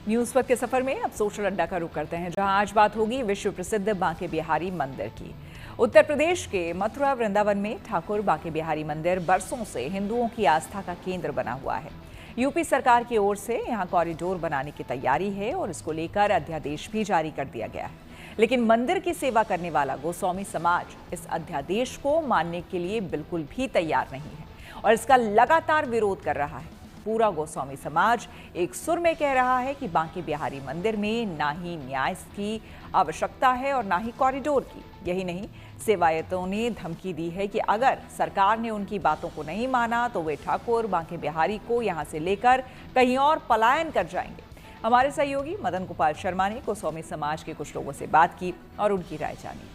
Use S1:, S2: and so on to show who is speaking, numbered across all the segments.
S1: News वक्त के सफर में अब सोशल अड्डा का रुख करते हैं, जहां आज बात होगी विश्व प्रसिद्ध बांके बिहारी मंदिर की। उत्तर प्रदेश के मथुरा वृंदावन में ठाकुर बांके बिहारी मंदिर बरसों से हिंदुओं की आस्था का केंद्र बना हुआ है। यूपी सरकार की ओर से यहां कॉरिडोर बनाने की तैयारी है और इसको लेकर अध्यादेश भी जारी कर दिया गया है। लेकिन मंदिर की सेवा करने वाला गोस्वामी समाज इस अध्यादेश को मानने के लिए बिल्कुल भी तैयार नहीं है और इसका लगातार विरोध कर रहा है। पूरा गोस्वामी समाज एक सुर में कह रहा है कि बांके बिहारी मंदिर में ना ही न्याय की आवश्यकता है और ना ही कॉरिडोर की। यही नहीं, सेवायतों ने धमकी दी है कि अगर सरकार ने उनकी बातों को नहीं माना तो वे ठाकुर बांके बिहारी को यहां से लेकर कहीं और पलायन कर जाएंगे। हमारे सहयोगी मदन गोपाल शर्मा ने गोस्वामी समाज के कुछ लोगों से बात की और उनकी राय जानी।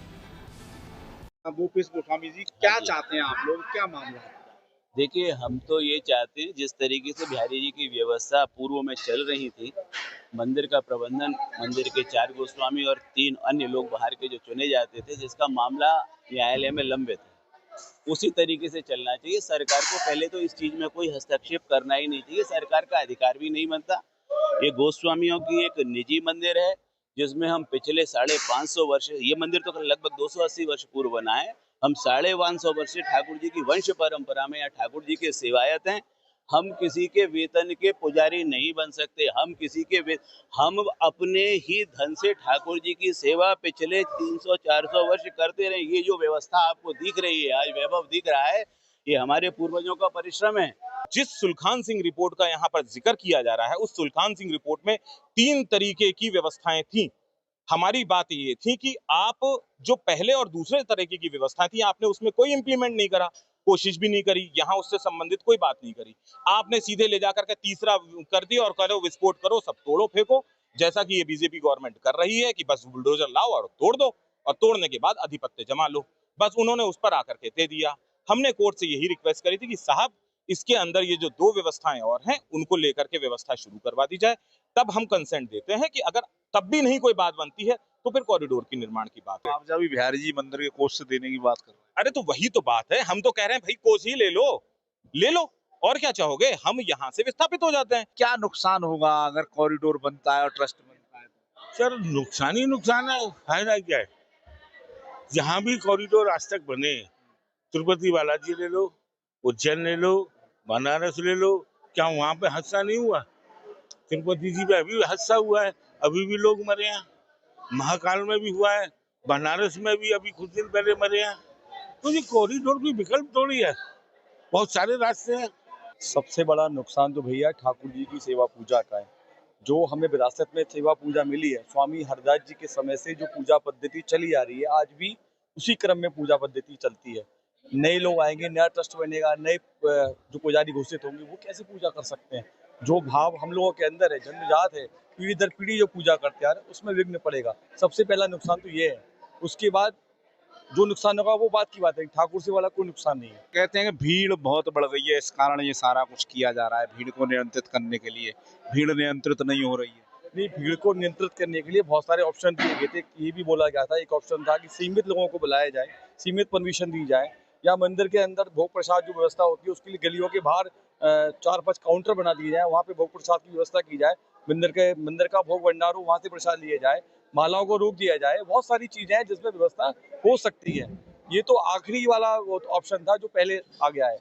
S2: गोस्वामी जी, क्या चाहते हैं आप लोग, क्या मामला है?
S3: देखिए, हम तो ये चाहते हैं जिस तरीके से बिहारी जी की व्यवस्था पूर्व में चल रही थी, मंदिर का प्रबंधन, मंदिर के 4 गोस्वामी और 3 अन्य लोग बाहर के जो चुने जाते थे, जिसका मामला न्यायालय में लंबित है, उसी तरीके से चलना चाहिए। सरकार को पहले तो इस चीज में कोई हस्तक्षेप करना ही नहीं चाहिए, सरकार का अधिकार भी नहीं बनता। ये गोस्वामियों की एक निजी मंदिर है, जिसमें हम पिछले 550 वर्ष, ये मंदिर तो लगभग 280 वर्ष पूर्व बना है। हम 550 वर्ष से ठाकुर जी की वंश परंपरा में या ठाकुर जी के सेवायत हैं। हम किसी के वेतन के पुजारी नहीं बन सकते। हम अपने ही धन से ठाकुर जी की सेवा पिछले 300-400 वर्ष करते रहे। ये जो व्यवस्था आपको दिख रही है, आज वैभव दिख रहा है, ये हमारे पूर्वजों का परिश्रम है।
S2: जिस सुलखान सिंह रिपोर्ट का यहाँ पर जिक्र किया जा रहा है, उस सुलखान सिंह रिपोर्ट में 3 तरीके की व्यवस्थाएं थी। हमारी बात ये थी कि आप जो पहले और दूसरे तरीके की व्यवस्था थी, आपने उसमें कोई इंप्लीमेंट नहीं करा, कोशिश भी नहीं करी, यहाँ उससे संबंधित कोई बात नहीं करी। आपने सीधे ले जाकर के तीसरा कर दिया और करो विस्फोट करो, सब तोड़ो फेंको, जैसा कि ये बीजेपी गवर्नमेंट कर रही है कि बस बुलडोजर लाओ और तोड़ दो और तोड़ने के बाद अधिपत्य जमा लो। बस उन्होंने उस पर आकर के दे दिया। हमने कोर्ट से यही रिक्वेस्ट करी थी कि साहब, इसके अंदर ये जो 2 व्यवस्थाएं और हैं, उनको लेकर के व्यवस्था शुरू करवा दी जाए, तब हम कंसेंट देते हैं कि अगर तब भी नहीं कोई बात बनती है तो फिर कॉरिडोर की निर्माण की बात है।
S4: आप जब बिहारी जी मंदिर के कोष से देने की बात कर रहे हैं।
S2: अरे तो वही तो बात है, हम तो कह रहे हैं भाई कोष ही ले लो, और क्या चाहोगे, हम यहाँ से विस्थापित हो जाते हैं।
S4: क्या नुकसान होगा अगर कॉरिडोर बनता है और ट्रस्ट बनता है तो?
S5: सर, नुकसान ही नुकसान है, फायदा क्या है। जहाँ भी कॉरिडोर आज तक बने, तिरुपति बालाजी ले लो, उज्जैन ले लो, बनारस ले लो, क्या वहाँ पे हादसा नहीं हुआ? तिरुपति जी पे अभी हादसा हुआ है, अभी भी लोग मरे हैं। महाकाल में भी हुआ है, बनारस में भी अभी कुछ दिन पहले मरे हैं। तो ये कॉरिडोर की विकल्प थोड़ी है, बहुत सारे रास्ते हैं।
S6: सबसे बड़ा नुकसान तो भैया ठाकुर जी की सेवा पूजा का है। जो हमें विरासत में सेवा पूजा मिली है, स्वामी हरदास जी के समय से जो पूजा पद्धति चली आ रही है, आज भी उसी क्रम में पूजा पद्धति चलती है। नए लोग आएंगे, नया ट्रस्ट बनेगा, नए जो पुजारी घोषित होंगे, वो कैसे पूजा कर सकते हैं? जो भाव हम लोगों के अंदर है, जन्मजात है, पीढ़ी दर पीढ़ी जो पूजा करते आ रहे हैं, उसमें विघ्न पड़ेगा। सबसे पहला नुकसान तो ये है। उसके बाद जो नुकसान होगा वो बात की बात है, ठाकुर से वाला कोई नुकसान नहीं है।
S4: कहते हैं कि भीड़ बहुत बढ़ गई है, इस कारण ये सारा कुछ किया जा रहा है, भीड़ को नियंत्रित करने के लिए। भीड़ नियंत्रित नहीं हो रही है।
S6: नहीं, भीड़ को नियंत्रित करने के लिए बहुत सारे ऑप्शन दिए गए थे। ये भी बोला गया था, एक ऑप्शन था कि सीमित लोगों को बुलाया जाए, सीमित परमिशन दी जाए, या मंदिर के अंदर भोग प्रसाद जो व्यवस्था होती है उसके लिए गलियों के बाहर 4-5 काउंटर बना दिए जाए, वहाँ पे भोग प्रसाद की व्यवस्था की जाए। मंदिर का भोग भंडार हो, वहाँ से प्रसाद लिए जाए, मालाओं को रोक दिया जाए। बहुत सारी चीजें हैं जिसमें व्यवस्था हो सकती है। ये तो आखिरी वाला ऑप्शन था जो पहले आ गया है।